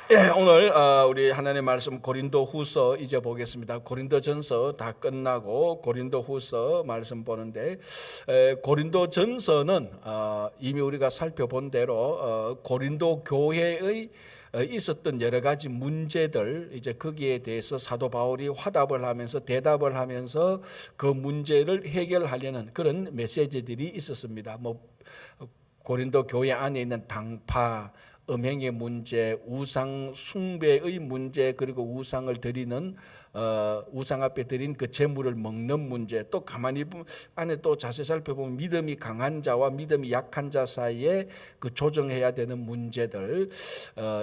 오늘 우리 하나님의 말씀 고린도후서 이제 보겠습니다. 고린도전서 다 끝나고 고린도후서 말씀 보는데, 고린도전서는 이미 우리가 살펴본 대로 고린도 교회의 있었던 여러 가지 문제들, 이제 거기에 대해서 사도 바울이 화답을 하면서 대답을 하면서 그 문제를 해결하려는 그런 메시지들이 있었습니다. 고린도 교회 안에 있는 당파, 음행의 문제, 우상 숭배의 문제, 그리고 우상을 드리는 우상 앞에 드린 그 제물을 먹는 문제, 또 가만히 안에 또 자세히 살펴보면 믿음이 강한 자와 믿음이 약한 자 사이에 그 조정해야 되는 문제들,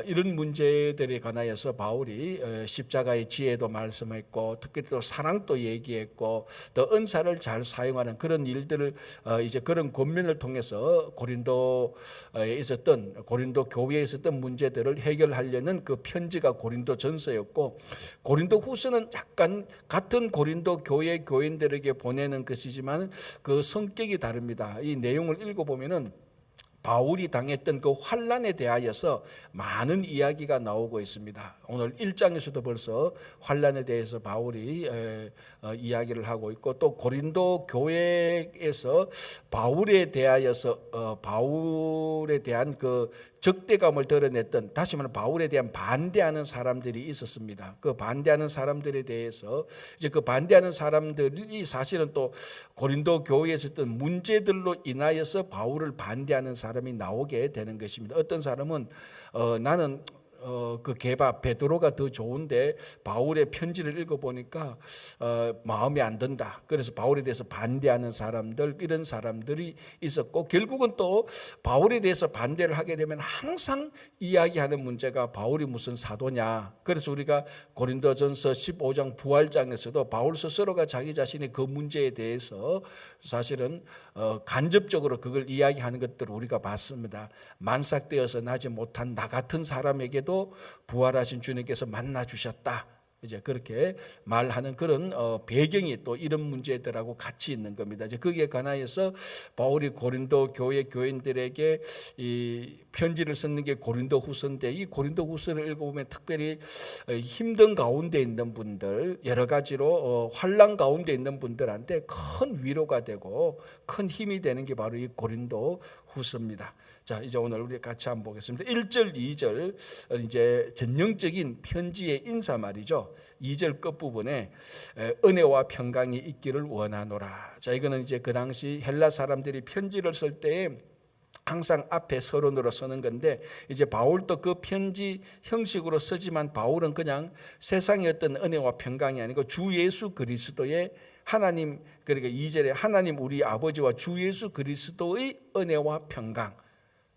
이런 문제들에 관하여서 바울이 십자가의 지혜도 말씀했고, 특히 또 사랑도 얘기했고, 또 은사를 잘 사용하는 그런 일들을 이제 그런 권면을 통해서 고린도에 있었던 고린도 교회에 있었던 문제들을 해결하려는 그 편지가 고린도전서였고, 고린도후서는 약간 같은 고린도 교회 교인들에게 보내는 것이지만 그 성격이 다릅니다. 이 내용을 읽어보면은 바울이 당했던 그 환난에 대하여서 많은 이야기가 나오고 있습니다. 오늘 1장에서도 벌써 환난에 대해서 바울이 이야기를 하고 있고, 또 고린도 교회에서 바울에 대하여서 바울에 대한 그 적대감을 드러냈던, 다시 말하면 바울에 대한 반대하는 사람들이 있었습니다. 그 반대하는 사람들에 대해서 이제 그 반대하는 사람들이 사실은 또 고린도 교회에서 있던 문제들로 인하여서 바울을 반대하는 사람이 나오게 되는 것입니다. 어떤 사람은 나는 그 게바 베드로가 더 좋은데 바울의 편지를 읽어보니까 마음에 안 든다. 그래서 바울에 대해서 반대하는 사람들, 이런 사람들이 있었고, 결국은 또 바울에 대해서 반대를 하게 되면 항상 이야기하는 문제가 바울이 무슨 사도냐. 그래서 우리가 고린도전서 15장 부활장에서도 바울 스스로가 자기 자신의 그 문제에 대해서 사실은 간접적으로 그걸 이야기하는 것들을 우리가 봤습니다. 만삭되어서 나지 못한 나 같은 사람에게도 부활하신 주님께서 만나 주셨다. 이제 그렇게 말하는 그런 배경이 또 이런 문제들하고 같이 있는 겁니다. 이제 거기에 관하여서 바울이 고린도 교회 교인들에게 이 편지를 썼는 게 고린도후서인데, 이 고린도후서를 읽어보면 특별히 힘든 가운데 있는 분들, 여러 가지로 환난 가운데 있는 분들한테 큰 위로가 되고 큰 힘이 되는 게 바로 이 고린도후서입니다. 자, 이제 오늘 우리 같이 한번 보겠습니다. 1절, 2절 이제 전형적인 편지의 인사말이죠. 2절 끝부분에 은혜와 평강이 있기를 원하노라. 자, 이거는 이제 그 당시 헬라 사람들이 편지를 쓸 때에 항상 앞에 서론으로 쓰는 건데, 이제 바울도 그 편지 형식으로 쓰지만 바울은 그냥 세상의 어떤 은혜와 평강이 아니고 주 예수 그리스도의 하나님, 그러니까 2절에 하나님 우리 아버지와 주 예수 그리스도의 은혜와 평강,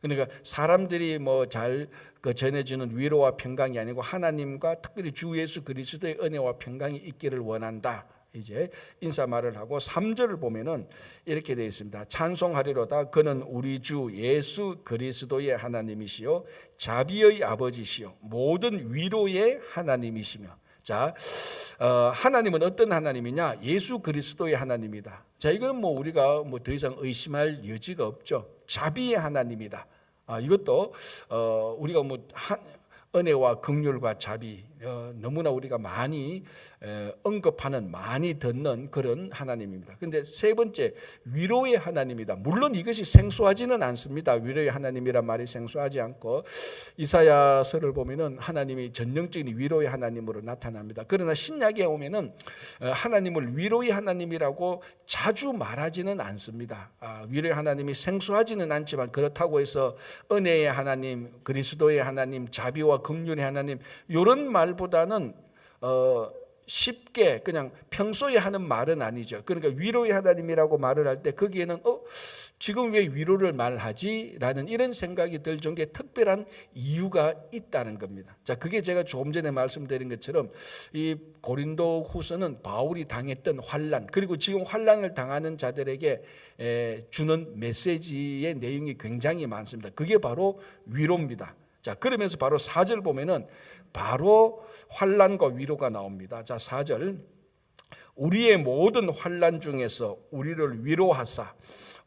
그러니까 사람들이 잘 전해주는 위로와 평강이 아니고 하나님과 특별히 주 예수 그리스도의 은혜와 평강이 있기를 원한다. 이제 인사말을 하고 3절을 보면은 이렇게 되어 있습니다. 찬송하리로다. 그는 우리 주 예수 그리스도의 하나님이시요 자비의 아버지시요 모든 위로의 하나님이시며. 자, 하나님은 어떤 하나님이냐? 예수 그리스도의 하나님이다. 자, 이거는 우리가 더 이상 의심할 여지가 없죠. 자비의 하나님이다. 이것도 우리가 은혜와 긍휼과 자비, 너무나 우리가 많이 언급하는, 많이 듣는 그런 하나님입니다. 그런데 세 번째, 위로의 하나님이다. 물론 이것이 생소하지는 않습니다. 위로의 하나님이란 말이 생소하지 않고, 이사야서를 보면은 하나님이 전형적인 위로의 하나님으로 나타납니다. 그러나 신약에 오면은 하나님을 위로의 하나님이라고 자주 말하지는 않습니다. 위로의 하나님이 생소하지는 않지만, 그렇다고 해서 은혜의 하나님, 그리스도의 하나님, 자비와 긍휼의 하나님, 이런 말보다는 쉽게 그냥 평소에 하는 말은 아니죠. 그러니까 위로의 하나님이라고 말을 할 때 거기에는 지금 왜 위로를 말하지? 라는 이런 생각이 들 정도의 특별한 이유가 있다는 겁니다. 자, 그게 제가 조금 전에 말씀드린 것처럼 이 고린도 후서는 바울이 당했던 환난, 그리고 지금 환난을 당하는 자들에게 주는 메시지의 내용이 굉장히 많습니다. 그게 바로 위로입니다. 자, 그러면서 바로 4절 보면은 바로 환난과 위로가 나옵니다. 자, 4절. 우리의 모든 환난 중에서 우리를 위로하사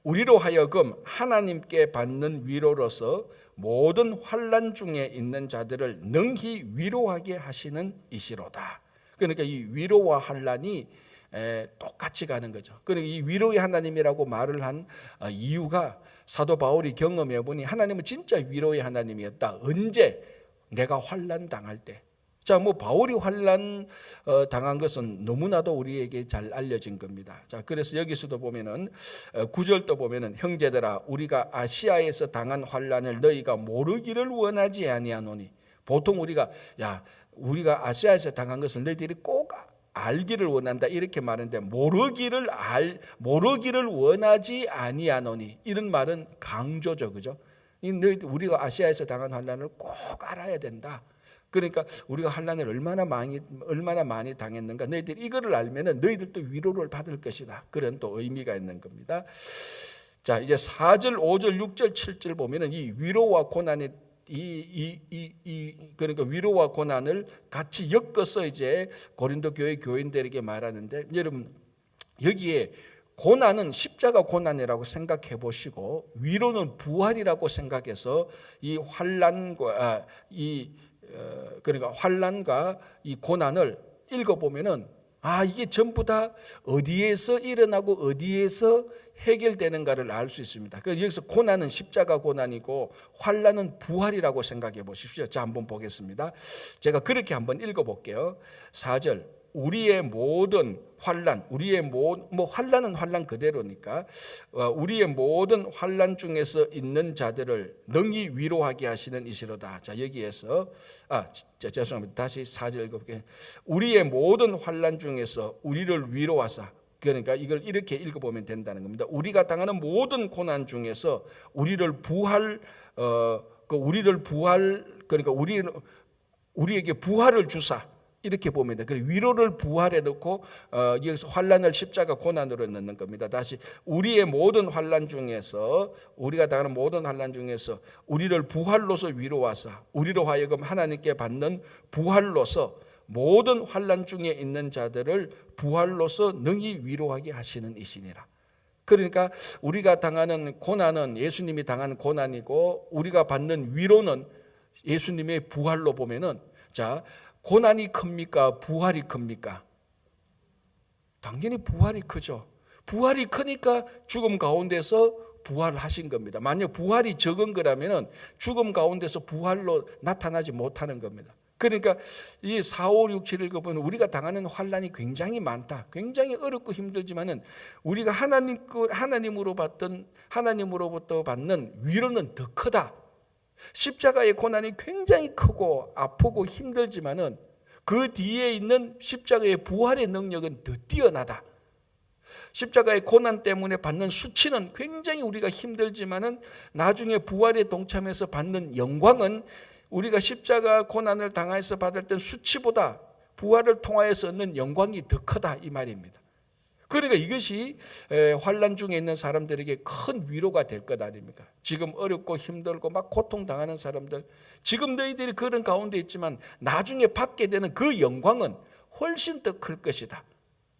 우리로 하여금 하나님께 받는 위로로서 모든 환난 중에 있는 자들을 능히 위로하게 하시는 이시로다. 그러니까 이 위로와 환난이 똑같이 가는 거죠. 그러니까 이 위로의 하나님이라고 말을 한 이유가 사도 바울이 경험해 보니 하나님은 진짜 위로의 하나님이었다. 언제? 내가 환난 당할 때. 자, 뭐 바울이 환난 당한 것은 너무나도 우리에게 잘 알려진 겁니다. 자, 그래서 여기서도 보면은 9절도 보면은 형제들아 우리가 아시아에서 당한 환난을 너희가 모르기를 원하지 아니하노니. 보통 우리가 아시아에서 당한 것을 너희들이 꼭 알기를 원한다 이렇게 말하는데 모르기를 원하지 아니하노니 이런 말은 강조죠, 그죠? 우리가 아시아에서 당한 환난을 꼭 알아야 된다. 그러니까 우리가 환난을 얼마나 많이 당했는가 너희들 이거를 알면은 너희들도 위로를 받을 것이다. 그런 또 의미가 있는 겁니다. 자, 이제 4절, 5절, 6절, 7절 보면은 이 위로와 고난의 그러니까 위로와 고난을 같이 엮어서 이제 고린도 교회 교인들에게 말하는데 여러분 여기에 고난은 십자가 고난이라고 생각해 보시고 위로는 부활이라고 생각해서 이 환난과 그러니까 환난과 이 고난을 읽어보면은 이게 전부 다 어디에서 일어나고 어디에서 해결되는가를 알 수 있습니다. 그래서 여기서 고난은 십자가 고난이고 환난은 부활이라고 생각해 보십시오. 자, 한번 보겠습니다. 제가 그렇게 한번 읽어볼게요. 4절 우리의 모든 환난, 환난은 환난 그대로니까 우리의 모든 환난 중에서 있는 자들을 능히 위로하게 하시는 이시로다. 자, 여기에서 죄송합니다. 다시 4절 읽어볼게요. 우리의 모든 환난 중에서 우리를 위로하사. 그러니까 이걸 이렇게 읽어보면 된다는 겁니다. 우리가 당하는 모든 고난 중에서 그러니까 우리에게 부활을 주사. 이렇게 봅니다. 그리고 위로를 부활해 놓고 여기서 환난을 십자가 고난으로 넣는 겁니다. 다시 우리의 모든 환난 중에서 우리가 당하는 모든 환난 중에서 우리를 부활로서 위로하사 우리로 하여금 하나님께 받는 부활로서 모든 환난 중에 있는 자들을 부활로서 능히 위로하게 하시는 이시니라. 그러니까 우리가 당하는 고난은 예수님이 당한 고난이고 우리가 받는 위로는 예수님의 부활로 보면은 자 고난이 큽니까? 부활이 큽니까? 당연히 부활이 크죠. 부활이 크니까 죽음 가운데서 부활하신 겁니다. 만약 부활이 적은 거라면 죽음 가운데서 부활로 나타나지 못하는 겁니다. 그러니까 이 4, 5, 6, 7을 읽어보면 우리가 당하는 환난이 굉장히 많다. 굉장히 어렵고 힘들지만은 우리가 하나님으로부터 받는 위로는 더 크다. 십자가의 고난이 굉장히 크고 아프고 힘들지만은 그 뒤에 있는 십자가의 부활의 능력은 더 뛰어나다. 십자가의 고난 때문에 받는 수치는 굉장히 우리가 힘들지만은 나중에 부활에 동참해서 받는 영광은 우리가 십자가 고난을 당해서 받을 때 수치보다 부활을 통하여서 얻는 영광이 더 크다 이 말입니다. 그러니까 이것이 환난 중에 있는 사람들에게 큰 위로가 될 것 아닙니까? 지금 어렵고 힘들고 막 고통당하는 사람들 지금 너희들이 그런 가운데 있지만 나중에 받게 되는 그 영광은 훨씬 더 클 것이다.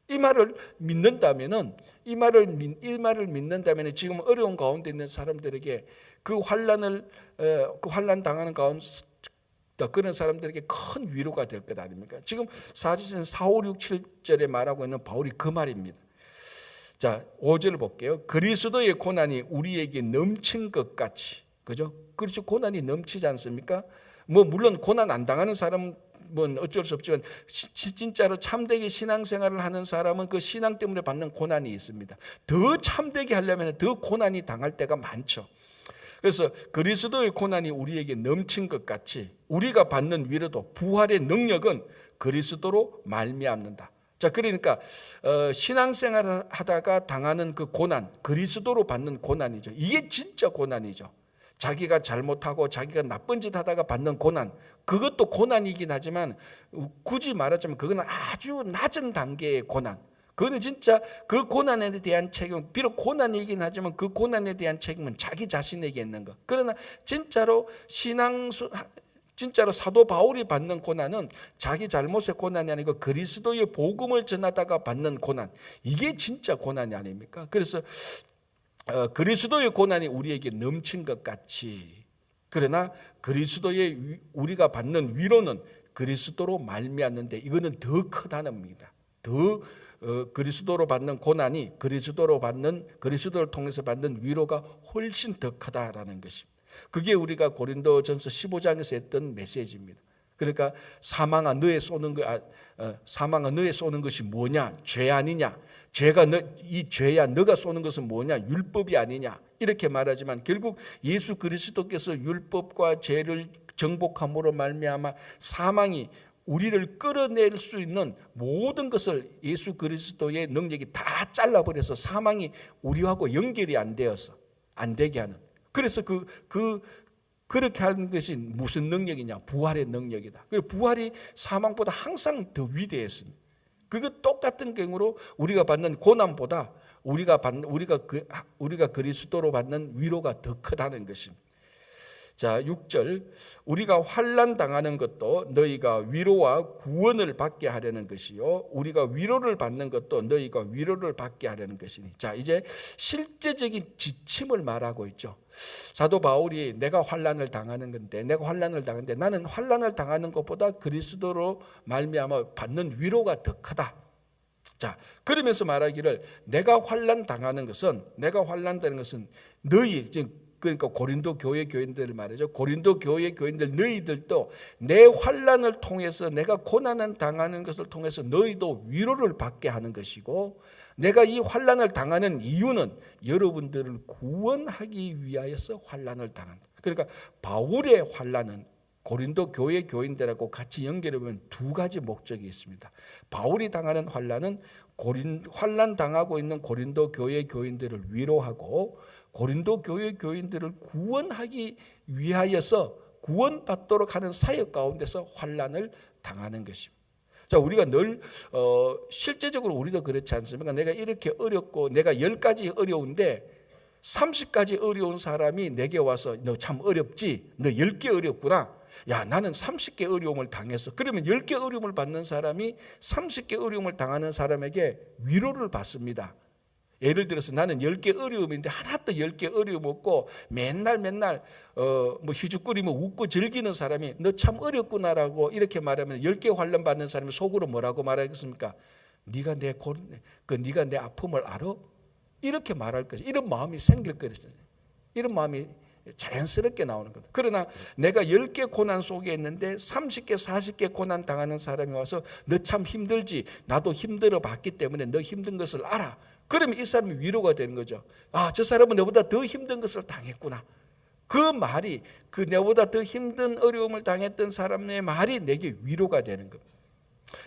이 말을 믿는다면은 이 말을 믿는다면은 지금 어려운 가운데 있는 사람들에게 그 환난 당하는 가운데 그런 사람들에게 큰 위로가 될 것 아닙니까? 지금 사실은 4, 5, 6, 7절에 말하고 있는 바울이 그 말입니다. 자, 5절을 볼게요. 그리스도의 고난이 우리에게 넘친 것 같이. 그죠? 그렇죠. 고난이 넘치지 않습니까? 물론 고난 안 당하는 사람은 어쩔 수 없지만 진짜로 참되게 신앙생활을 하는 사람은 그 신앙 때문에 받는 고난이 있습니다. 더 참되게 하려면 더 고난이 당할 때가 많죠. 그래서 그리스도의 고난이 우리에게 넘친 것 같이 우리가 받는 위로도 부활의 능력은 그리스도로 말미암는다. 자, 그러니까 신앙생활을 하다가 당하는 그 고난, 그리스도로 받는 고난이죠. 이게 진짜 고난이죠. 자기가 잘못하고 자기가 나쁜 짓 하다가 받는 고난, 그것도 고난이긴 하지만 굳이 말하자면 그건 아주 낮은 단계의 고난. 그거는 진짜 그 고난에 대한 책임, 비록 고난이긴 하지만 그 고난에 대한 책임은 자기 자신에게 있는 것. 그러나 진짜로 사도 바울이 받는 고난은 자기 잘못의 고난이 아니고 그리스도의 복음을 전하다가 받는 고난. 이게 진짜 고난이 아닙니까? 그래서 그리스도의 고난이 우리에게 넘친 것 같이 그러나 그리스도의 우리가 받는 위로는 그리스도로 말미암는데 이거는 더 크다는 겁니다. 더 그리스도로 받는 고난이 그리스도를 통해서 받는 위로가 훨씬 더 크다라는 것입니다. 그게 우리가 고린도전서 15장에서 했던 메시지입니다. 그러니까 사망아 너에 쏘는 것이 뭐냐? 죄 아니냐? 이 죄야 너가 쏘는 것은 뭐냐? 율법이 아니냐? 이렇게 말하지만 결국 예수 그리스도께서 율법과 죄를 정복함으로 말미암아 사망이 우리를 끌어낼 수 있는 모든 것을 예수 그리스도의 능력이 다 잘라버려서 사망이 우리하고 연결이 안 되게 하는. 그래서 그렇게 하는 것이 무슨 능력이냐? 부활의 능력이다. 그리고 부활이 사망보다 항상 더 위대했습니다. 그거 똑같은 경우로 우리가 받는 고난보다 우리가 그리스도로 받는 위로가 더 크다는 것입니다. 자, 6절 우리가 환난 당하는 것도 너희가 위로와 구원을 받게 하려는 것이요 우리가 위로를 받는 것도 너희가 위로를 받게 하려는 것이니. 자, 이제 실제적인 지침을 말하고 있죠. 사도 바울이 내가 환난을 당하는 건데 나는 환난을 당하는 것보다 그리스도로 말미암아 받는 위로가 더 크다. 자, 그러면서 말하기를 내가 환난되는 것은 너희 그러니까 고린도 교회 교인들 말이죠. 고린도 교회 교인들 너희들도 내 환난을 통해서 내가 고난을 당하는 것을 통해서 너희도 위로를 받게 하는 것이고 내가 이 환난을 당하는 이유는 여러분들을 구원하기 위하여서 환난을 당한다. 그러니까 바울의 환난은 고린도 교회 교인들하고 같이 연결해보면 두 가지 목적이 있습니다. 바울이 당하는 환난은 환난 당하고 있는 고린도 교회 교인들을 위로하고 고린도 교회 교인들을 구원하기 위하여서 구원받도록 하는 사역 가운데서 환난을 당하는 것입니다. 자, 우리가 늘 실제적으로 우리도 그렇지 않습니까? 내가 이렇게 어렵고 내가 10가지 어려운데 30가지 어려운 사람이 내게 와서 너 참 어렵지? 너 10개 어렵구나. 야, 나는 30개 어려움을 당했어. 그러면 10개 어려움을 받는 사람이 30개 어려움을 당하는 사람에게 위로를 받습니다. 예를 들어서 나는 10개 어려움인데 하나도 10개 어려움 없고 맨날 희죽거리며 웃고 즐기는 사람이 너 참 어렵구나라고 이렇게 말하면 10개 환난 받는 사람이 속으로 뭐라고 말하겠습니까? 네가 내 아픔을 알아? 이렇게 말할 것이 이런 마음이 생길 것이죠. 이런 마음이 자연스럽게 나오는 겁니다. 그러나 내가 10개 고난 속에 있는데 30개 40개 고난 당하는 사람이 와서 너 참 힘들지? 나도 힘들어 봤기 때문에 너 힘든 것을 알아. 그러면 이 사람이 위로가 되는 거죠. 아, 저 사람은 내보다 더 힘든 것을 당했구나. 그 말이 내보다 더 힘든 어려움을 당했던 사람의 말이 내게 위로가 되는 겁니다.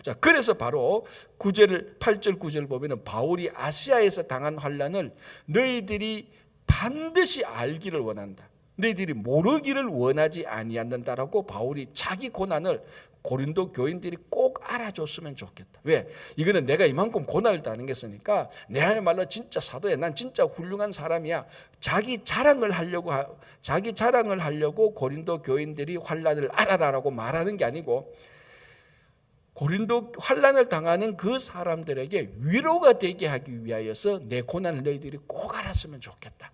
자, 그래서 바로 8절 9절 보면은 바울이 아시아에서 당한 환난을 너희들이 반드시 알기를 원한다. 너희들이 모르기를 원하지 아니한다라고 바울이 자기 고난을 고린도 교인들이 꼭 알아줬으면 좋겠다. 왜? 이거는 내가 이만큼 고난을 당했으니까 내야말로 진짜 사도야. 난 진짜 훌륭한 사람이야. 자기 자랑을 하려고 고린도 교인들이 환난을 알아라라고 말하는 게 아니고 고린도 환난을 당하는 그 사람들에게 위로가 되게 하기 위하여서 내 고난을 너희들이 꼭 알았으면 좋겠다.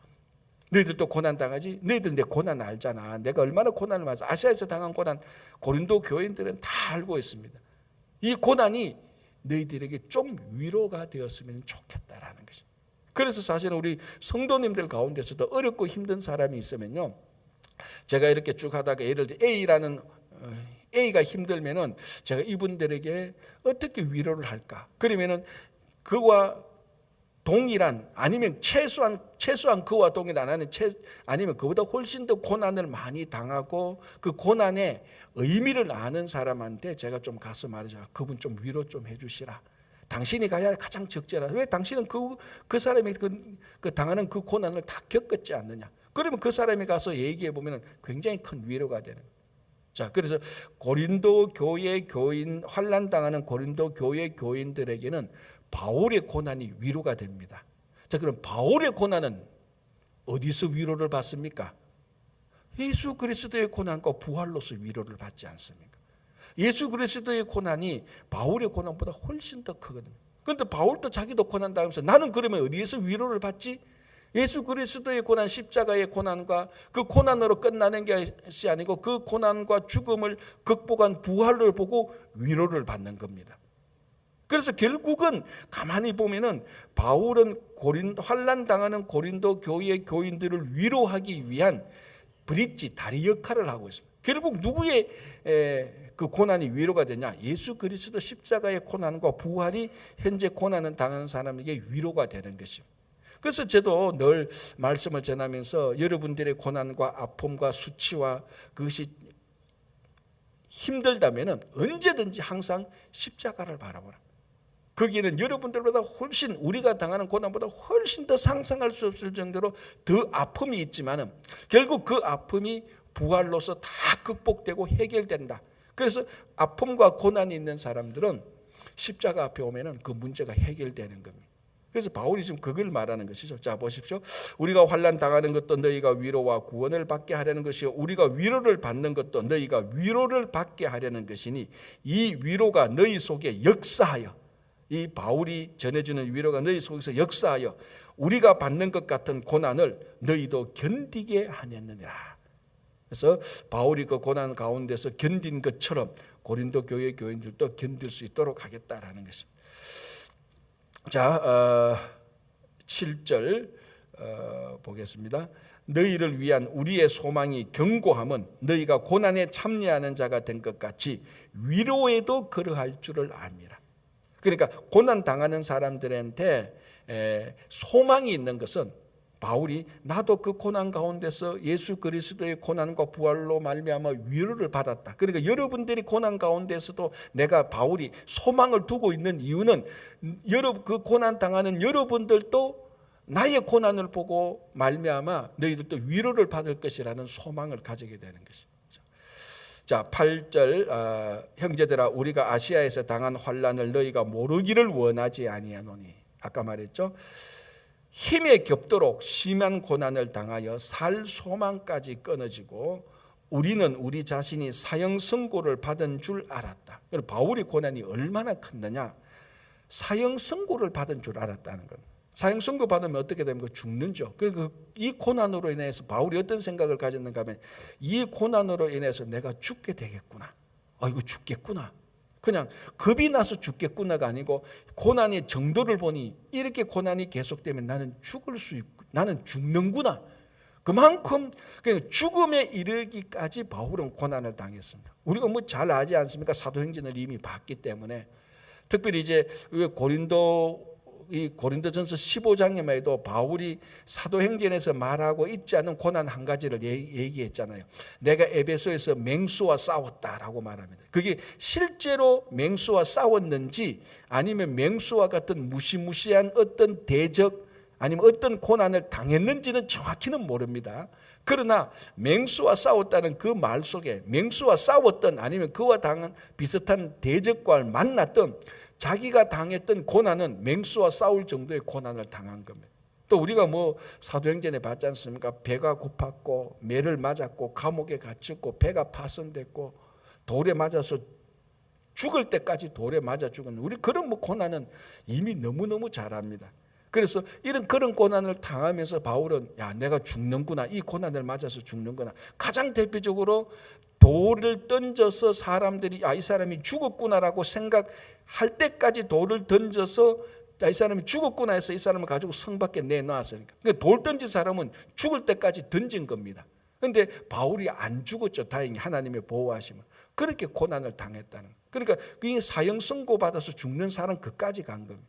너희들도 고난 당하지? 너희들 내 고난 알잖아. 내가 얼마나 고난을 받았어. 아시아에서 당한 고난 고린도 교인들은 다 알고 있습니다. 이 고난이 너희들에게 좀 위로가 되었으면 좋겠다라는 것입니다. 그래서 사실은 우리 성도님들 가운데서도 어렵고 힘든 사람이 있으면요, 제가 이렇게 쭉 하다가 예를 들어 A가 힘들면은 제가 이분들에게 어떻게 위로를 할까? 그러면은 그와 동일한 아니면 최소한 그와 동일한 아니면 그보다 훨씬 더 고난을 많이 당하고 그 고난의 의미를 아는 사람한테 제가 좀 가서 말하자. 그분 좀 위로 좀 해주시라. 당신이 가야 가장 적절하다. 왜? 당신은 그 사람이 그 당하는 그 고난을 다 겪었지 않느냐. 그러면 그 사람이 가서 얘기해 보면 굉장히 큰 위로가 되는 거예요. 자, 그래서 고린도 교회 교인 환난 당하는 고린도 교회 교인들에게는 바울의 고난이 위로가 됩니다. 자, 그럼 바울의 고난은 어디서 위로를 받습니까? 예수 그리스도의 고난과 부활로서 위로를 받지 않습니까? 예수 그리스도의 고난이 바울의 고난보다 훨씬 더 크거든요. 그런데 바울도 자기도 고난 당하면서 나는 그러면 어디에서 위로를 받지? 예수 그리스도의 고난, 십자가의 고난과 그 고난으로 끝나는 것이 아니고 그 고난과 죽음을 극복한 부활을 보고 위로를 받는 겁니다. 그래서 결국은 가만히 보면은 바울은 환난 당하는 고린도 교회의 교인들을 위로하기 위한 브릿지, 다리 역할을 하고 있습니다. 결국 누구의 그 고난이 위로가 되냐? 예수 그리스도 십자가의 고난과 부활이 현재 고난을 당하는 사람에게 위로가 되는 것입니다. 그래서 저도 늘 말씀을 전하면서 여러분들의 고난과 아픔과 수치와 그것이 힘들다면 언제든지 항상 십자가를 바라보라. 거기는 여러분들보다 훨씬, 우리가 당하는 고난보다 훨씬 더 상상할 수 없을 정도로 더 아픔이 있지만 결국 그 아픔이 부활로서 다 극복되고 해결된다. 그래서 아픔과 고난이 있는 사람들은 십자가 앞에 오면 그 문제가 해결되는 겁니다. 그래서 바울이 지금 그걸 말하는 것이죠. 자, 보십시오. 우리가 환난 당하는 것도 너희가 위로와 구원을 받게 하려는 것이요, 우리가 위로를 받는 것도 너희가 위로를 받게 하려는 것이니 이 위로가 너희 속에 역사하여, 이 바울이 전해주는 위로가 너희 속에서 역사하여 우리가 받는 것 같은 고난을 너희도 견디게 하였느니라. 그래서 바울이 그 고난 가운데서 견딘 것처럼 고린도 교회 교인들도 견딜 수 있도록 하겠다라는 것입니다. 자, 7절 보겠습니다. 너희를 위한 우리의 소망이 견고함은 너희가 고난에 참여하는 자가 된 것 같이 위로에도 그러할 줄을 압니다. 그러니까 고난 당하는 사람들한테 소망이 있는 것은 바울이 나도 그 고난 가운데서 예수 그리스도의 고난과 부활로 말미암아 위로를 받았다. 그러니까 여러분들이 고난 가운데서도 내가 바울이 소망을 두고 있는 이유는 그 고난 당하는 여러분들도 나의 고난을 보고 말미암아 너희들도 위로를 받을 것이라는 소망을 가지게 되는 것입니다. 자, 8절 형제들아 우리가 아시아에서 당한 환난을 너희가 모르기를 원하지 아니하노니, 아까 말했죠. 힘에 겹도록 심한 고난을 당하여 살 소망까지 끊어지고 우리는 우리 자신이 사형 선고를 받은 줄 알았다. 바울의 고난이 얼마나 컸느냐? 사형 선고를 받은 줄 알았다는 겁니다. 사형 선고 받으면 어떻게 됩니까? 죽는죠. 이 고난으로 인해서 바울이 어떤 생각을 가졌는가 하면 이 고난으로 인해서 내가 죽게 되겠구나. 이거 죽겠구나. 그냥 겁이 나서 죽겠구나가 아니고 고난의 정도를 보니 이렇게 고난이 계속되면 나는 죽을 수 있고 나는 죽는구나. 그만큼 죽음에 이르기까지 바울은 고난을 당했습니다. 우리가 뭐 잘 알지 않습니까? 사도행전을 이미 봤기 때문에. 특별히 이제 고린도전서 15장에만 해도 바울이 사도행전에서 말하고 있지 않은 고난 한 가지를 얘기했잖아요. 내가 에베소에서 맹수와 싸웠다라고 말합니다. 그게 실제로 맹수와 싸웠는지 아니면 맹수와 같은 무시무시한 어떤 대적 아니면 어떤 고난을 당했는지는 정확히는 모릅니다. 그러나 맹수와 싸웠다는 그 말 속에 맹수와 싸웠던 아니면 그와 비슷한 대적과 만났던 자기가 당했던 고난은 맹수와 싸울 정도의 고난을 당한 겁니다. 또 우리가 뭐 사도행전에 봤지 않습니까? 배가 고팠고 매를 맞았고 감옥에 갇혔고 배가 파손됐고 돌에 맞아서 죽을 때까지 돌에 맞아 죽은 우리 그런 뭐 고난은 이미 너무너무 잘 압니다. 그래서 그런 고난을 당하면서 바울은 내가 죽는구나, 이 고난을 맞아서 죽는구나. 가장 대표적으로 돌을 던져서 사람들이 이 사람이 죽었구나라고 생각할 때까지 돌을 던져서 이 사람이 죽었구나 해서 이 사람을 가지고 성 밖에 내놔서 그러니까 돌 던진 사람은 죽을 때까지 던진 겁니다. 그런데 바울이 안 죽었죠. 다행히 하나님의 보호하심을. 그렇게 고난을 당했다는. 그러니까 이 사형 선고 받아서 죽는 사람 그까지 간 겁니다.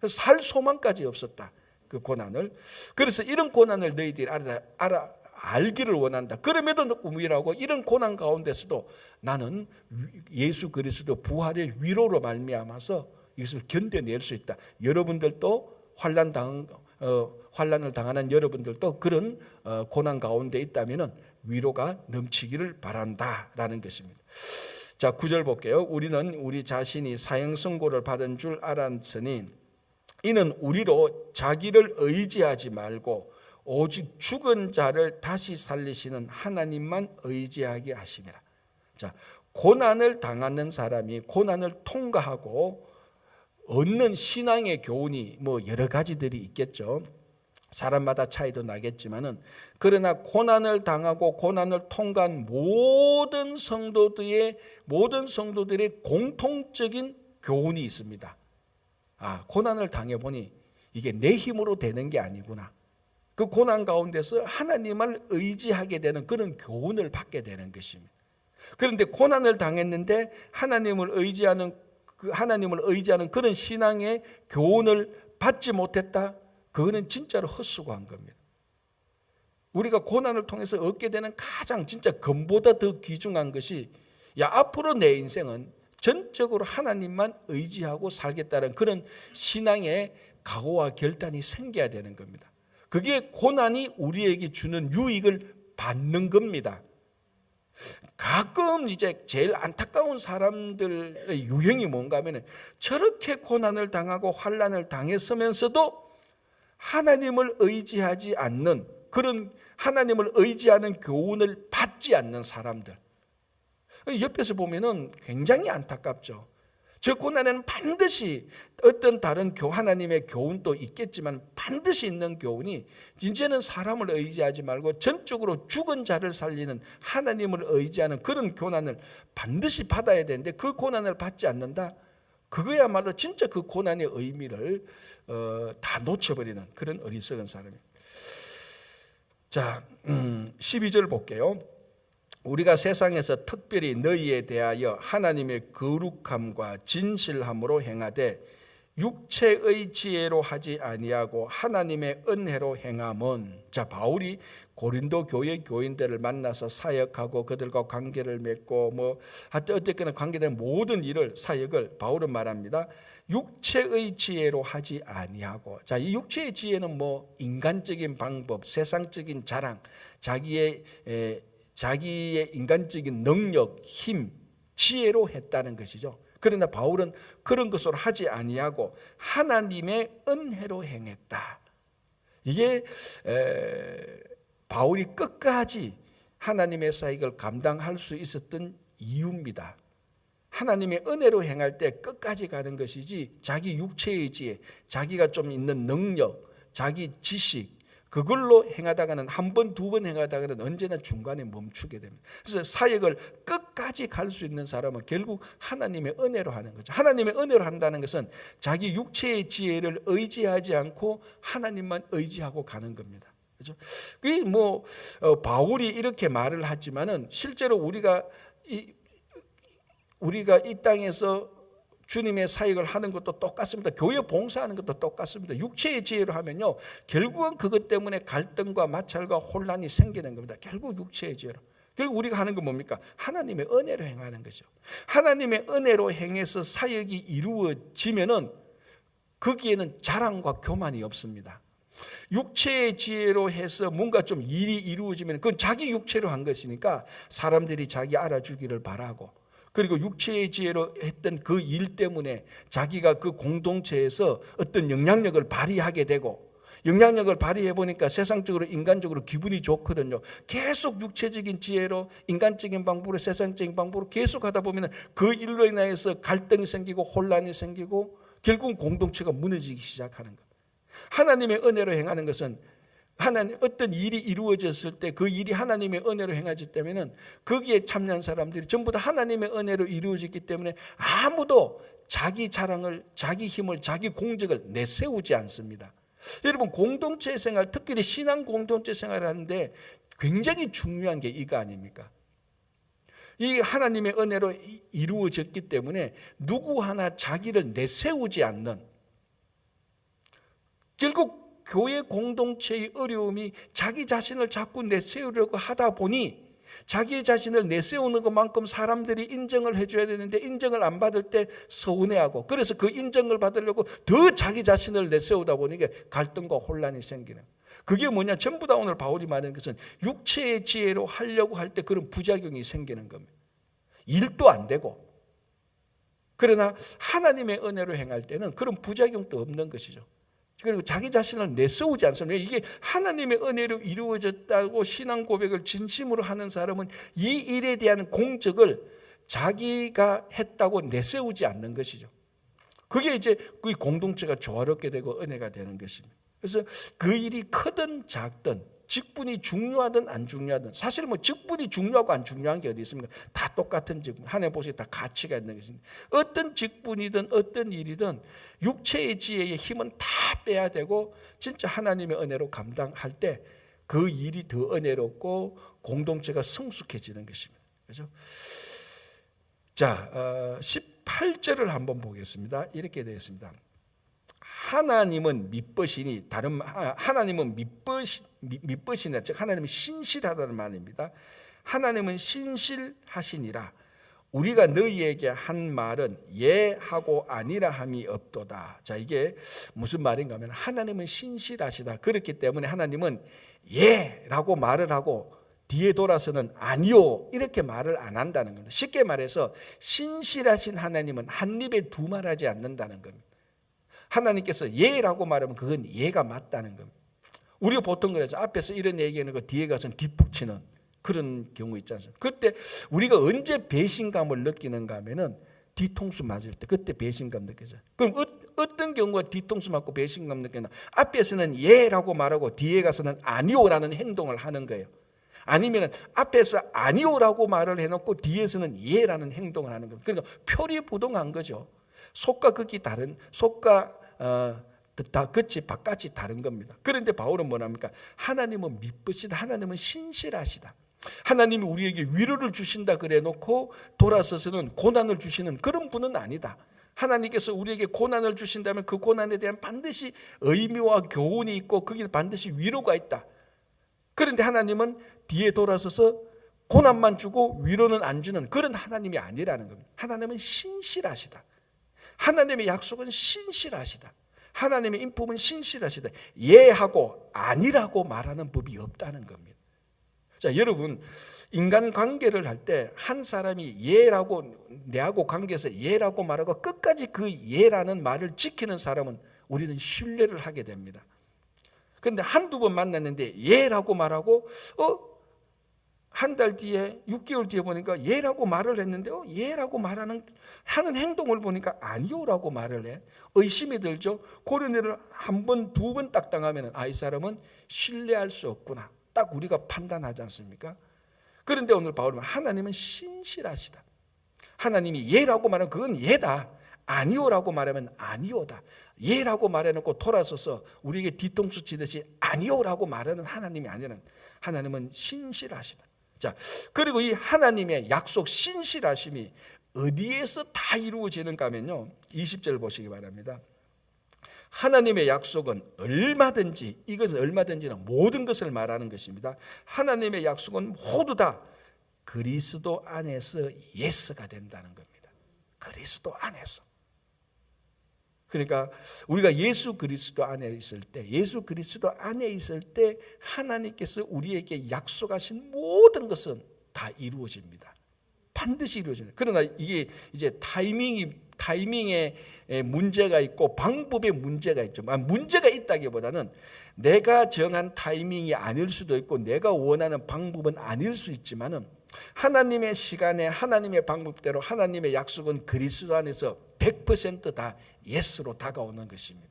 살 소망까지 없었다. 그 고난을. 그래서 이런 고난을 너희들이 알기를 원한다. 그럼에도 불구하고 이런 고난 가운데서도 나는 예수 그리스도 부활의 위로로 말미암아서 이것을 견뎌낼 수 있다. 여러분들도 환난을 당하는 여러분들도 그런 고난 가운데 있다면 위로가 넘치기를 바란다라는 것입니다. 자, 9절 볼게요. 우리는 우리 자신이 사형 선고를 받은 줄 알았으니 이는 우리로 자기를 의지하지 말고 오직 죽은 자를 다시 살리시는 하나님만 의지하게 하심이라. 자, 고난을 당하는 사람이 고난을 통과하고 얻는 신앙의 교훈이 뭐 여러 가지들이 있겠죠. 사람마다 차이도 나겠지만은, 그러나 고난을 당하고 고난을 통과한 모든 성도들의 공통적인 교훈이 있습니다. 고난을 당해보니 이게 내 힘으로 되는 게 아니구나. 그 고난 가운데서 하나님을 의지하게 되는 그런 교훈을 받게 되는 것입니다. 그런데 고난을 당했는데 하나님을 의지하는 그런 신앙의 교훈을 받지 못했다. 그거는 진짜로 헛수고한 겁니다. 우리가 고난을 통해서 얻게 되는 가장 진짜 금보다 더 귀중한 것이, 앞으로 내 인생은 전적으로 하나님만 의지하고 살겠다는 그런 신앙의 각오와 결단이 생겨야 되는 겁니다. 그게 고난이 우리에게 주는 유익을 받는 겁니다. 가끔 이제 제일 안타까운 사람들의 유형이 뭔가 하면, 저렇게 고난을 당하고 환난을 당했으면서도 하나님을 의지하지 않는, 그런 하나님을 의지하는 교훈을 받지 않는 사람들. 옆에서 보면은 굉장히 안타깝죠. 저 고난에는 반드시 어떤 다른 하나님의 교훈도 있겠지만 반드시 있는 교훈이, 이제는 사람을 의지하지 말고 전적으로 죽은 자를 살리는 하나님을 의지하는 그런 고난을 반드시 받아야 되는데, 그 고난을 받지 않는다? 그거야말로 진짜 그 고난의 의미를 다 놓쳐버리는 그런 어리석은 사람입니다. 자, 12절 볼게요. 우리가 세상에서 특별히 너희에 대하여 하나님의 거룩함과 진실함으로 행하되 육체의 지혜로 하지 아니하고 하나님의 은혜로 행함은. 자, 바울이 고린도 교회 교인들을 만나서 사역하고 그들과 관계를 맺고 하여튼 어떻게나 관계된 모든 일을, 사역을 바울은 말합니다. 육체의 지혜로 하지 아니하고. 자, 이 육체의 지혜는 인간적인 방법, 세상적인 자랑, 자기의 인간적인 능력, 힘, 지혜로 했다는 것이죠. 그러나 바울은 그런 것으로 하지 아니하고 하나님의 은혜로 행했다. 이게 바울이 끝까지 하나님의 사역을 감당할 수 있었던 이유입니다. 하나님의 은혜로 행할 때 끝까지 가는 것이지, 자기 육체의 지혜, 자기가 좀 있는 능력, 자기 지식, 그걸로 행하다가는, 한 번, 두 번 행하다가는 언제나 중간에 멈추게 됩니다. 그래서 사역을 끝까지 갈 수 있는 사람은 결국 하나님의 은혜로 하는 거죠. 하나님의 은혜로 한다는 것은 자기 육체의 지혜를 의지하지 않고 하나님만 의지하고 가는 겁니다. 그렇죠? 그게 바울이 이렇게 말을 하지만은 실제로 우리가 이 땅에서 주님의 사역을 하는 것도 똑같습니다. 교회 봉사하는 것도 똑같습니다. 육체의 지혜로 하면요, 결국은 그것 때문에 갈등과 마찰과 혼란이 생기는 겁니다. 결국 육체의 지혜로. 결국 우리가 하는 건 뭡니까? 하나님의 은혜로 행하는 거죠. 하나님의 은혜로 행해서 사역이 이루어지면은 거기에는 자랑과 교만이 없습니다. 육체의 지혜로 해서 뭔가 좀 일이 이루어지면 그건 자기 육체로 한 것이니까 사람들이 자기 알아주기를 바라고, 그리고 육체의 지혜로 했던 그 일 때문에 자기가 그 공동체에서 어떤 영향력을 발휘하게 되고, 영향력을 발휘해 보니까 세상적으로, 인간적으로 기분이 좋거든요. 계속 육체적인 지혜로, 인간적인 방법으로, 세상적인 방법으로 계속 하다 보면 그 일로 인해서 갈등이 생기고 혼란이 생기고 결국은 공동체가 무너지기 시작하는 겁니다. 하나님의 은혜로 행하는 것은, 어떤 일이 이루어졌을 때 그 일이 하나님의 은혜로 행하기 때문에 거기에 참여한 사람들이 전부 다 하나님의 은혜로 이루어졌기 때문에 아무도 자기 자랑을, 자기 힘을, 자기 공적을 내세우지 않습니다. 여러분, 공동체 생활, 특별히 신앙 공동체 생활을 하는데 굉장히 중요한 게 이거 아닙니까? 이 하나님의 은혜로 이루어졌기 때문에 누구 하나 자기를 내세우지 않는, 결국 교회 공동체의 어려움이 자기 자신을 자꾸 내세우려고 하다 보니, 자기 자신을 내세우는 것만큼 사람들이 인정을 해줘야 되는데 인정을 안 받을 때 서운해하고, 그래서 그 인정을 받으려고 더 자기 자신을 내세우다 보니까 갈등과 혼란이 생기는, 그게 뭐냐, 전부 다 오늘 바울이 말하는 것은 육체의 지혜로 하려고 할 때 그런 부작용이 생기는 겁니다. 일도 안 되고. 그러나 하나님의 은혜로 행할 때는 그런 부작용도 없는 것이죠. 그리고 자기 자신을 내세우지 않습니다. 이게 하나님의 은혜로 이루어졌다고 신앙 고백을 진심으로 하는 사람은 이 일에 대한 공적을 자기가 했다고 내세우지 않는 것이죠. 그게 이제 그 공동체가 조화롭게 되고 은혜가 되는 것입니다. 그래서 그 일이 크든 작든 직분이 중요하든 안 중요하든, 사실 뭐 직분이 중요하고 안 중요한 게 어디 있습니까? 다 똑같은 직분. 하나님 보시기에 다 가치가 있는 것입니다. 어떤 직분이든 어떤 일이든 육체의 지혜의 힘은 다 빼야 되고, 진짜 하나님의 은혜로 감당할 때 그 일이 더 은혜롭고 공동체가 성숙해지는 것입니다. 그렇죠? 자, 18절을 한번 보겠습니다. 이렇게 되어 있습니다. 하나님은 믿으시니, 하나님은 믿으시니라, 즉 하나님은 신실하다는 말입니다. 하나님은 신실하시니라. 우리가 너희에게 한 말은 예하고 아니라 함이 없도다. 자, 이게 무슨 말인가 하면, 하나님은 신실하시다. 그렇기 때문에 하나님은 예라고 말을 하고 뒤에 돌아서는 아니요 이렇게 말을 안 한다는 겁니다. 쉽게 말해서 신실하신 하나님은 한 입에 두 말하지 않는다는 겁니다. 하나님께서 예라고 말하면 그건 예가 맞다는 겁니다. 우리가 보통 그러죠. 앞에서 이런 얘기하는 거 뒤에 가서는 뒷북치는 그런 경우 있지 않습니까? 그때 우리가 언제 배신감을 느끼는가 하면은 뒤통수 맞을 때, 그때 배신감 느껴져요. 그럼 어떤 경우가 뒤통수 맞고 배신감 느끼나? 앞에서는 예라고 말하고 뒤에 가서는 아니오라는 행동을 하는 거예요. 아니면 앞에서 아니오라고 말을 해놓고 뒤에서는 예라는 행동을 하는 겁니다. 그러니까 표리부동한 거죠. 속과 극이 다른, 속과 끝이 바깥이 다른 겁니다. 그런데 바울은 뭐랍니까? 하나님은 믿으시다. 하나님은 신실하시다. 하나님이 우리에게 위로를 주신다 그래 놓고 돌아서서는 고난을 주시는 그런 분은 아니다. 하나님께서 우리에게 고난을 주신다면 그 고난에 대한 반드시 의미와 교훈이 있고 거기에 반드시 위로가 있다. 그런데 하나님은 뒤에 돌아서서 고난만 주고 위로는 안 주는 그런 하나님이 아니라는 겁니다. 하나님은 신실하시다. 하나님의 약속은 신실하시다. 하나님의 인품은 신실하시다. 예하고 아니라고 말하는 법이 없다는 겁니다. 자, 여러분, 인간관계를 할 때 한 사람이 예라고, 내하고 관계에서 예라고 말하고 끝까지 그 예라는 말을 지키는 사람은 우리는 신뢰를 하게 됩니다. 그런데 한두 번 만났는데 예라고 말하고 한 달 뒤에 6개월 뒤에 보니까 예라고 말을 했는데 예라고 하는 행동을 보니까 아니오라고 말을 해. 의심이 들죠. 그런 일을 한 번, 두 번 딱 당하면 이 사람은 신뢰할 수 없구나. 딱 우리가 판단하지 않습니까? 그런데 오늘 바울은 하나님은 신실하시다. 하나님이 예라고 말하면 그건 예다. 아니오라고 말하면 아니오다. 예라고 말해놓고 돌아서서 우리에게 뒤통수 치듯이 아니오라고 말하는 하나님이 아니라는, 하나님은 신실하시다. 자, 그리고 이 하나님의 약속 신실하심이 어디에서 다 이루어지는가 하면요, 20절 보시기 바랍니다. 하나님의 약속은 얼마든지, 이것은 얼마든지는 모든 것을 말하는 것입니다. 하나님의 약속은 모두 다 그리스도 안에서 예스가 된다는 겁니다. 그리스도 안에서. 그러니까 우리가 예수 그리스도 안에 있을 때, 예수 그리스도 안에 있을 때 하나님께서 우리에게 약속하신 모든 것은 다 이루어집니다. 반드시 이루어집니다. 그러나 이게 이제 타이밍에 문제가 있고 방법에 문제가 있죠. 문제가 있다기보다는 내가 정한 타이밍이 아닐 수도 있고 내가 원하는 방법은 아닐 수 있지만은 하나님의 시간에 하나님의 방법대로 하나님의 약속은 그리스도 안에서 100% 다 예스로 다가오는 것입니다.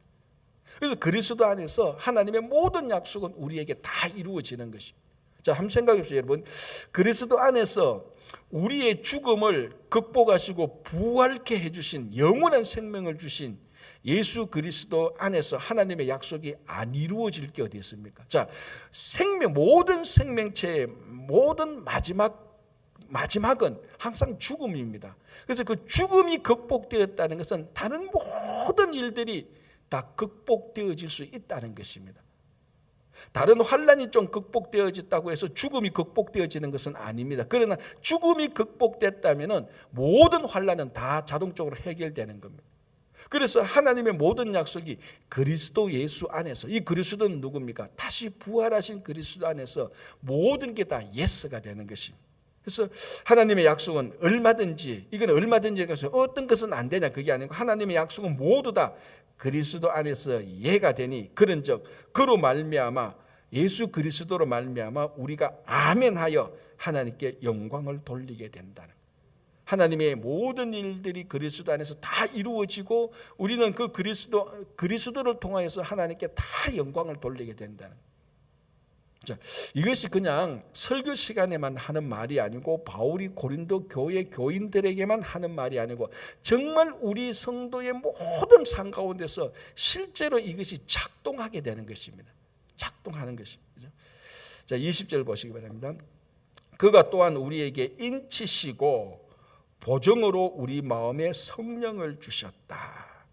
그래서 그리스도 안에서 하나님의 모든 약속은 우리에게 다 이루어지는 것입니다. 자, 한번 생각해 보세요, 여러분. 그리스도 안에서 우리의 죽음을 극복하시고 부활케 해주신, 영원한 생명을 주신 예수 그리스도 안에서 하나님의 약속이 안 이루어질 게 어디 있습니까? 자, 모든 생명체의 모든 마지막은 항상 죽음입니다. 그래서 그 죽음이 극복되었다는 것은 다른 모든 일들이 다 극복되어질 수 있다는 것입니다. 다른 환란이 좀 극복되어졌다고 해서 죽음이 극복되어지는 것은 아닙니다. 그러나 죽음이 극복됐다면 모든 환란은 다 자동적으로 해결되는 겁니다. 그래서 하나님의 모든 약속이 그리스도 예수 안에서, 이 그리스도는 누굽니까? 다시 부활하신 그리스도 안에서 모든 게 다 예스가 되는 것입니다. 그래서 하나님의 약속은 얼마든지, 이건 얼마든지 어떤 것은 안 되냐 그게 아니고 하나님의 약속은 모두 다 그리스도 안에서 예가 되니 그런즉 그로 말미암아 예수 그리스도로 말미암아 우리가 아멘하여 하나님께 영광을 돌리게 된다는, 하나님의 모든 일들이 그리스도 안에서 다 이루어지고 우리는 그 그리스도를 통하여서 하나님께 다 영광을 돌리게 된다는. 자, 이것이 그냥 설교 시간에만 하는 말이 아니고 바울이 고린도 교회 교인들에게만 하는 말이 아니고 정말 우리 성도의 모든 삶 가운데서 실제로 이것이 작동하게 되는 것입니다. 작동하는 것입니다. 자, 20절 보시기 바랍니다. 그가 또한 우리에게 인치시고 보정으로 우리 마음에 성령을 주셨다.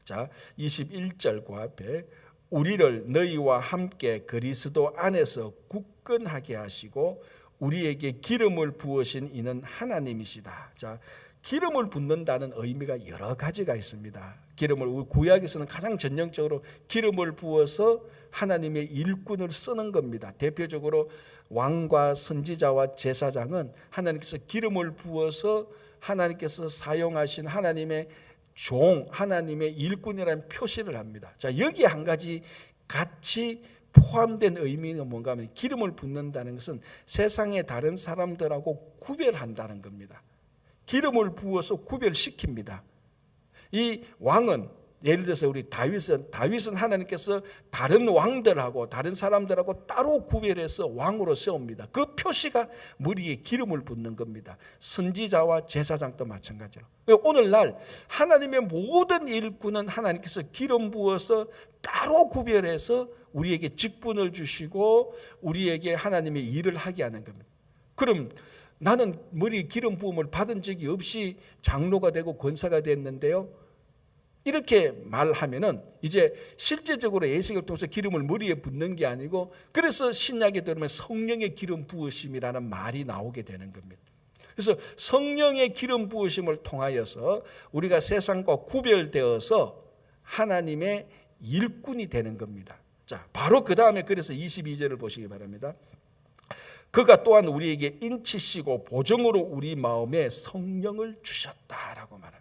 자, 21절 그 앞에 우리를 너희와 함께 그리스도 안에서 굳건하게 하시고 우리에게 기름을 부으신 이는 하나님이시다. 자, 기름을 붓는다는 의미가 여러 가지가 있습니다. 기름을 구약에서는 가장 전형적으로 기름을 부어서 하나님의 일꾼을 쓰는 겁니다. 대표적으로 왕과 선지자와 제사장은 하나님께서 기름을 부어서 하나님께서 사용하신 하나님의 종, 하나님의 일꾼이라는 표시를 합니다. 자, 여기에 한 가지 같이 포함된 의미는 뭔가 하면 기름을 붓는다는 것은 세상의 다른 사람들하고 구별한다는 겁니다. 기름을 부어서 구별시킵니다. 이 왕은 예를 들어서 우리 다윗은 하나님께서 다른 왕들하고 다른 사람들하고 따로 구별해서 왕으로 세웁니다. 그 표시가 머리에 기름을 붓는 겁니다. 선지자와 제사장도 마찬가지로. 오늘날 하나님의 모든 일꾼은 하나님께서 기름 부어서 따로 구별해서 우리에게 직분을 주시고 우리에게 하나님의 일을 하게 하는 겁니다. 그럼 나는 머리에 기름 부음을 받은 적이 없이 장로가 되고 권사가 됐는데요, 이렇게 말하면은 이제 실제적으로 예식을 통해서 기름을 머리에 붓는 게 아니고, 그래서 신약에 들으면 성령의 기름 부으심이라는 말이 나오게 되는 겁니다. 그래서 성령의 기름 부으심을 통하여서 우리가 세상과 구별되어서 하나님의 일꾼이 되는 겁니다. 자, 바로 그 다음에 그래서 22절을 보시기 바랍니다. 그가 또한 우리에게 인치시고 보정으로 우리 마음에 성령을 주셨다라고 말합니다.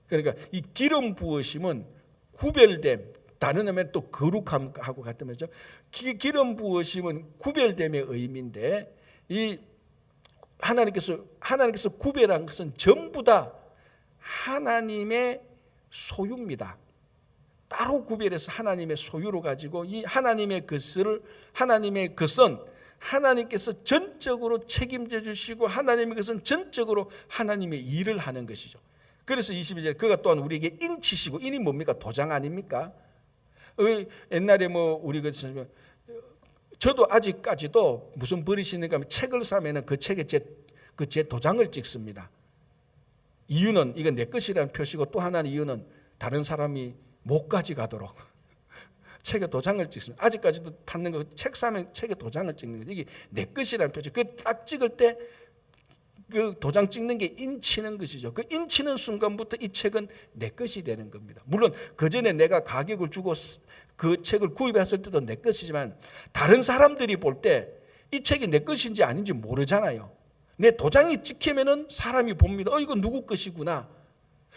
그러니까 이 기름 부으심은 구별됨, 다른 의미는 또 거룩함하고 같은 말이죠. 기름 부으심은 구별됨의 의미인데, 이 하나님께서 구별한 것은 전부 다 하나님의 소유입니다. 따로 구별해서 하나님의 소유로 가지고 이 하나님의 것은 하나님께서 전적으로 책임져 주시고 하나님의 것은 전적으로 하나님의 일을 하는 것이죠. 그래서 22절 그가 또한 우리에게 인치시고, 인이 뭡니까? 도장 아닙니까? 옛날에 우리 저도 아직까지도 무슨 버리시는가 하면 책을 사면은 그 책에 제 도장을 찍습니다. 이유는 이건 내 것이라는 표시고, 또 하나는 이유는 다른 사람이 못 가져가도록 책에 도장을 찍습니다. 아직까지도 받는 거 책 사면 책에 도장을 찍는 거죠. 이게 내 것이라는 표시. 그 딱 찍을 때 그 도장 찍는 게 인치는 것이죠. 그 인치는 순간부터 이 책은 내 것이 되는 겁니다. 물론 그 전에 내가 가격을 주고 그 책을 구입했을 때도 내 것이지만, 다른 사람들이 볼 때 이 책이 내 것인지 아닌지 모르잖아요. 내 도장이 찍히면은 사람이 봅니다. 이거 누구 것이구나.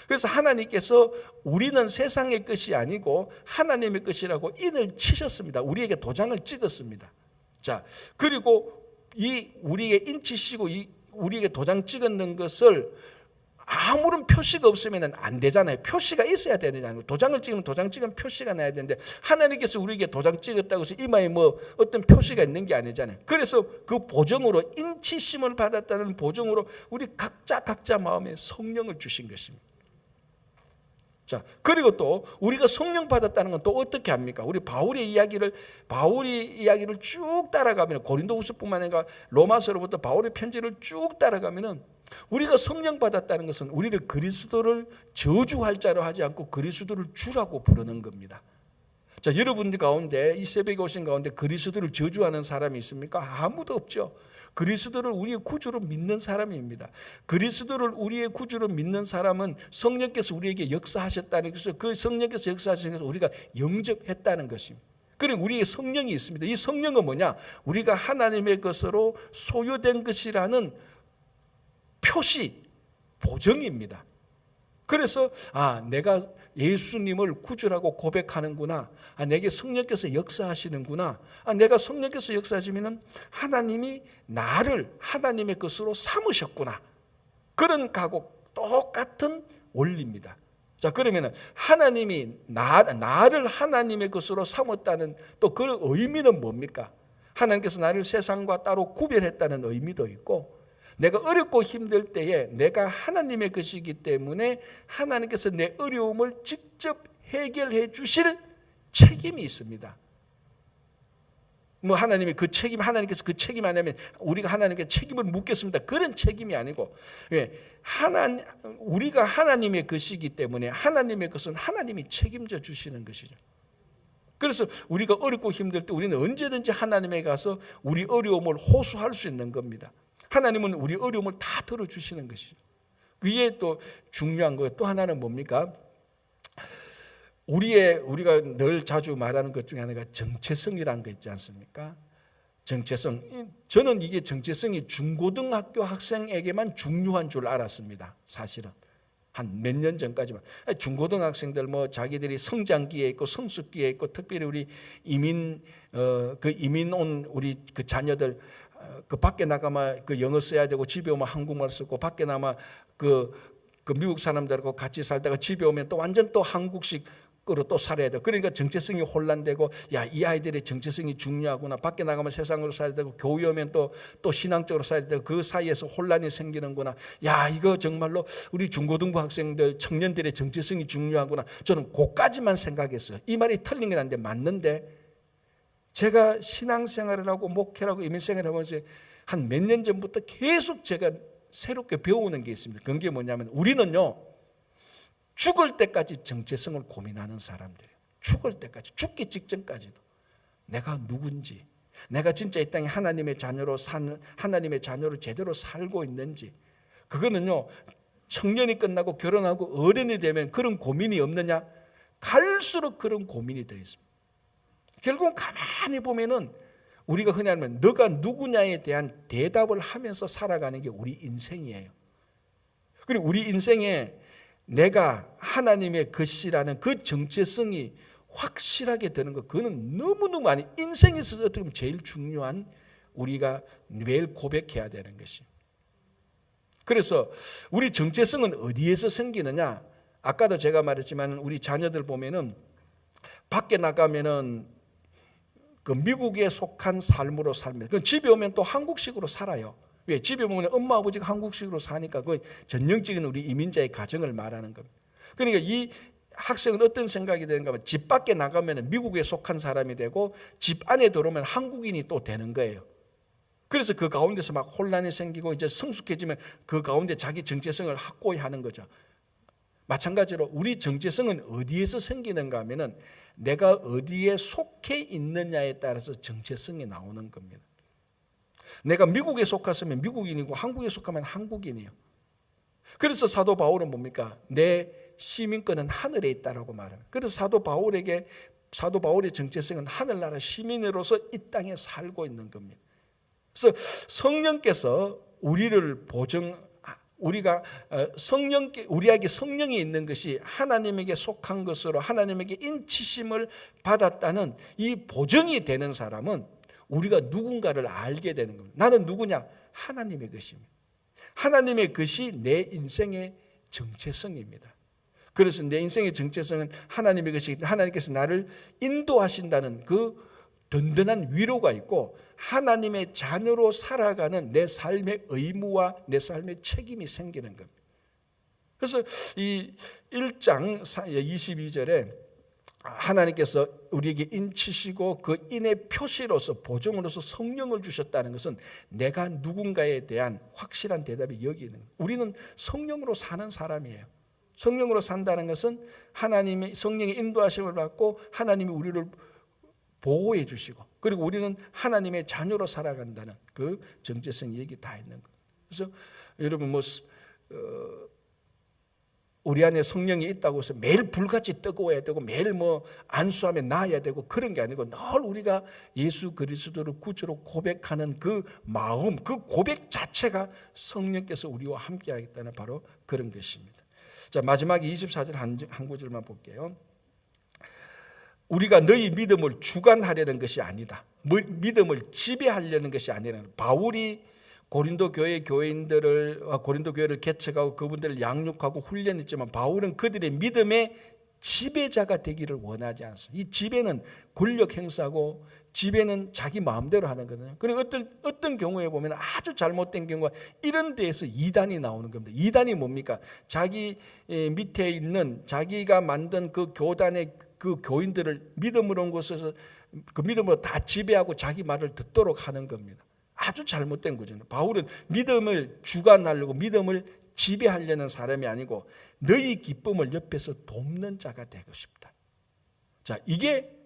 그래서 하나님께서 우리는 세상의 것이 아니고 하나님의 것이라고 인을 치셨습니다. 우리에게 도장을 찍었습니다. 자, 그리고 이 우리에게 인치시고 우리에게 도장 찍었는 것을 아무런 표시가 없으면 안 되잖아요. 표시가 있어야 되잖아요. 도장을 찍으면 도장 찍은 표시가 나야 되는데, 하나님께서 우리에게 도장 찍었다고 해서 이마에 어떤 표시가 있는 게 아니잖아요. 그래서 그 보정으로, 인치심을 받았다는 보정으로 우리 각자 마음에 성령을 주신 것입니다. 자, 그리고 또 우리가 성령 받았다는 건 또 어떻게 합니까? 우리 바울이 이야기를 쭉 따라가면, 고린도후서뿐만 아니라 로마서로부터 바울의 편지를 쭉 따라가면은, 우리가 성령 받았다는 것은 우리를 그리스도를 저주할 자로 하지 않고 그리스도를 주라고 부르는 겁니다. 자, 여러분들 가운데, 이 새벽에 오신 가운데 그리스도를 저주하는 사람이 있습니까? 아무도 없죠. 그리스도를 우리의 구주로 믿는 사람입니다. 그리스도를 우리의 구주로 믿는 사람은 성령께서 우리에게 역사하셨다는 것을, 그 성령께서 역사하신 것을 우리가 영접했다는 것입니다. 그리고 우리의 성령이 있습니다. 이 성령은 뭐냐? 우리가 하나님의 것으로 소유된 것이라는 표시, 보정입니다. 그래서 내가 예수님을 구주라고 고백하는구나. 내게 성령께서 역사하시는구나. 내가 성령께서 역사하시면 하나님이 나를 하나님의 것으로 삼으셨구나. 그런 각오, 똑같은 원리입니다. 자, 그러면은 하나님이 나를 하나님의 것으로 삼았다는 또 그런 의미는 뭡니까? 하나님께서 나를 세상과 따로 구별했다는 의미도 있고, 내가 어렵고 힘들 때에 내가 하나님의 것이기 때문에 하나님께서 내 어려움을 직접 해결해 주실 책임이 있습니다. 뭐 하나님께서 그 책임 안 하면 우리가 하나님께 책임을 묻겠습니다. 그런 책임이 아니고, 우리가 하나님의 것이기 때문에 하나님의 것은 하나님이 책임져 주시는 것이죠. 그래서 우리가 어렵고 힘들 때 우리는 언제든지 하나님에 가서 우리 어려움을 호소할 수 있는 겁니다. 하나님은 우리 어려움을 다 들어주시는 것이죠. 그게 또 중요한 거예요. 또 하나는 뭡니까? 우리가 늘 자주 말하는 것 중에 하나가 정체성이라는 거 있지 않습니까? 정체성. 저는 이게 정체성이 중고등학교 학생에게만 중요한 줄 알았습니다. 사실은 한 몇 년 전까지만. 중고등학생들 뭐 자기들이 성장기에 있고 성숙기에 있고, 특별히 우리 이민 온 우리 그 자녀들 그 밖에 나가면 그 영어 써야 되고 집에 오면 한국말 쓰고, 밖에 나면 그 미국 사람들하고 같이 살다가 집에 오면 또 완전 또 한국식 으로 또 살아야 돼. 그러니까 정체성이 혼란되고, 야, 이 아이들의 정체성이 중요하구나. 밖에 나가면 세상으로 살아야 되고, 교회 오면 또 신앙적으로 살아야 되고, 그 사이에서 혼란이 생기는구나. 야, 이거 정말로 우리 중고등부 학생들, 청년들의 정체성이 중요하구나. 저는 그까지만 생각했어요. 이 말이 틀린 건 아닌데 맞는데, 제가 신앙생활을 하고 목회를 하고 이민생활을 하면서 한 몇 년 전부터 계속 제가 새롭게 배우는 게 있습니다. 그게 뭐냐면, 우리는요 죽을 때까지 정체성을 고민하는 사람들이에요. 죽을 때까지, 죽기 직전까지도 내가 누군지, 내가 진짜 이 땅에 하나님의 자녀로 제대로 살고 있는지, 그거는요 청년이 끝나고 결혼하고 어른이 되면 그런 고민이 없느냐? 갈수록 그런 고민이 되어 있습니다. 결국 가만히 보면은 우리가 흔히 하면 너가 누구냐에 대한 대답을 하면서 살아가는 게 우리 인생이에요. 그리고 우리 인생에 내가 하나님의 것이라는 그 정체성이 확실하게 되는 것, 그거는 너무너무 많이 인생에 있어서 어떻게 보면 제일 중요한 우리가 매일 고백해야 되는 것이. 그래서 우리 정체성은 어디에서 생기느냐? 아까도 제가 말했지만 우리 자녀들 보면은 밖에 나가면은 그 미국에 속한 삶으로 살면, 그 집에 오면 또 한국식으로 살아요. 왜? 집에 보면 엄마 아버지가 한국식으로 사니까 그 전형적인 우리 이민자의 가정을 말하는 겁니다. 그러니까 이 학생은 어떤 생각이 되는가 하면 집 밖에 나가면 미국에 속한 사람이 되고 집 안에 들어오면 한국인이 또 되는 거예요. 그래서 그 가운데서 막 혼란이 생기고 이제 성숙해지면 그 가운데 자기 정체성을 확고히 하는 거죠. 마찬가지로 우리 정체성은 어디에서 생기는가 하면은 내가 어디에 속해 있느냐에 따라서 정체성이 나오는 겁니다. 내가 미국에 속했으면 미국인이고 한국에 속하면 한국인이에요. 그래서 사도 바울은 뭡니까? 내 시민권은 하늘에 있다라고 말합니다. 그래서 사도 바울의 정체성은 하늘나라 시민으로서 이 땅에 살고 있는 겁니다. 그래서 성령께서 우리를 우리에게 성령이 있는 것이 하나님에게 속한 것으로 하나님에게 인치심을 받았다는 이 보증이 되는 사람은 우리가 누군가를 알게 되는 겁니다. 나는 누구냐? 하나님의 것입니다. 하나님의 것이 내 인생의 정체성입니다. 그래서 내 인생의 정체성은 하나님의 것이기 때문에 하나님께서 나를 인도하신다는 그 든든한 위로가 있고, 하나님의 자녀로 살아가는 내 삶의 의무와 내 삶의 책임이 생기는 겁니다. 그래서 이 1장 22절에 하나님께서 우리에게 인치시고 그 인의 표시로서 보증으로서 성령을 주셨다는 것은 내가 누군가에 대한 확실한 대답이 여기 있는 거예요. 우리는 성령으로 사는 사람이에요. 성령으로 산다는 것은 하나님의 성령의 인도하심을 받고 하나님이 우리를 보호해 주시고, 그리고 우리는 하나님의 자녀로 살아간다는 그 정체성이 여기 다 있는 거예요. 그래서 여러분 우리 안에 성령이 있다고 해서 매일 불같이 뜨거워야 되고 매일 안수하며 나아야 되고 그런 게 아니고, 늘 우리가 예수 그리스도를 구주로 고백하는 그 마음, 그 고백 자체가 성령께서 우리와 함께 하겠다는 바로 그런 것입니다. 자, 마지막에 24절 한 구절만 볼게요. 우리가 너희 믿음을 주관하려는 것이 아니다. 믿음을 지배하려는 것이 아니라, 바울이 고린도 교회 교인들을 고린도 교회를 개척하고 그분들을 양육하고 훈련했지만 바울은 그들의 믿음의 지배자가 되기를 원하지 않습니다. 이 지배는 권력 행사고 지배는 자기 마음대로 하는 거거든요. 그리고 어떤 경우에 보면 아주 잘못된 경우가 이런 데에서 이단이 나오는 겁니다. 이단이 뭡니까? 자기 밑에 있는 자기가 만든 그 교단의 그 교인들을 믿음으로 온 곳에서 그 믿음으로 다 지배하고 자기 말을 듣도록 하는 겁니다. 아주 잘못된 거죠. 바울은 믿음을 주관하려고 믿음을 지배하려는 사람이 아니고 너희 기쁨을 옆에서 돕는 자가 되고 싶다. 자, 이게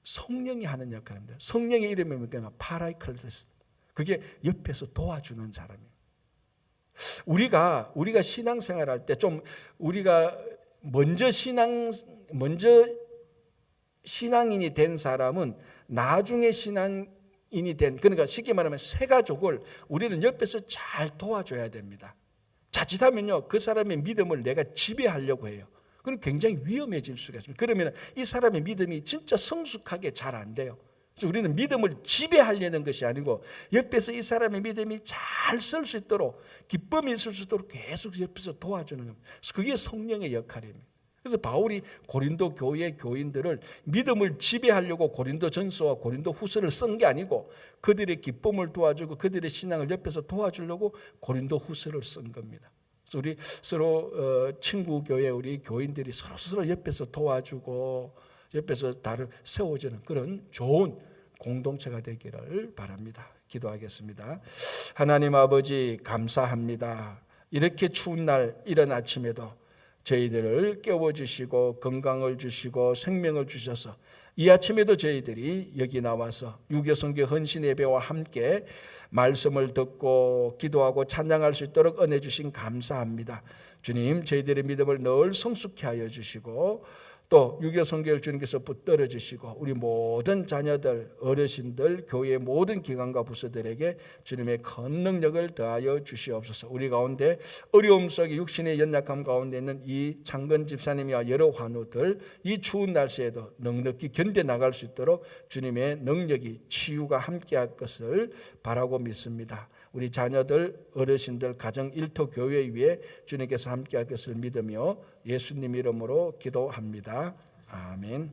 성령이 하는 역할입니다. 성령의 이름이 뭐냐? 파라이클레스. 그게 옆에서 도와주는 사람이에요. 우리가 신앙생활할 때 좀 우리가 먼저 신앙인이 된 사람은 나중에 신앙인이 된, 그러니까 쉽게 말하면 새 가족을 우리는 옆에서 잘 도와줘야 됩니다. 자칫하면요, 그 사람의 믿음을 내가 지배하려고 해요. 그럼 굉장히 위험해질 수가 있습니다. 그러면 이 사람의 믿음이 진짜 성숙하게 잘 안 돼요. 그래서 우리는 믿음을 지배하려는 것이 아니고 옆에서 이 사람의 믿음이 잘 설 수 있도록, 기쁨이 있을 수 있도록 계속 옆에서 도와주는 겁니다. 그래서 그게 성령의 역할입니다. 그래서 바울이 고린도 교회 교인들을 믿음을 지배하려고 고린도전서와 고린도후서를 쓴 게 아니고 그들의 기쁨을 도와주고 그들의 신앙을 옆에서 도와주려고 고린도후서를 쓴 겁니다. 그래서 우리 서로 친구 교회 우리 교인들이 서로 옆에서 도와주고 옆에서 나를 세워주는 그런 좋은 공동체가 되기를 바랍니다. 기도하겠습니다. 하나님 아버지 감사합니다. 이렇게 추운 날 이른 아침에도 저희들을 깨워주시고 건강을 주시고 생명을 주셔서 이 아침에도 저희들이 여기 나와서 유교성교 헌신 예배와 함께 말씀을 듣고 기도하고 찬양할 수 있도록 은혜 주신 감사합니다. 주님, 저희들의 믿음을 늘 성숙케 하여 주시고 또 유교성교를 주님께서 붙들어 주시고 우리 모든 자녀들, 어르신들, 교회의 모든 기관과 부서들에게 주님의 큰 능력을 더하여 주시옵소서. 우리 가운데 어려움 속에 육신의 연약함 가운데 있는 이 창건 집사님과 여러 환우들 이 추운 날씨에도 넉넉히 견뎌 나갈 수 있도록 주님의 능력이 치유가 함께할 것을 바라고 믿습니다. 우리 자녀들, 어르신들, 가정, 일터, 교회 위에 주님께서 함께할 것을 믿으며 예수님 이름으로 기도합니다. 아멘.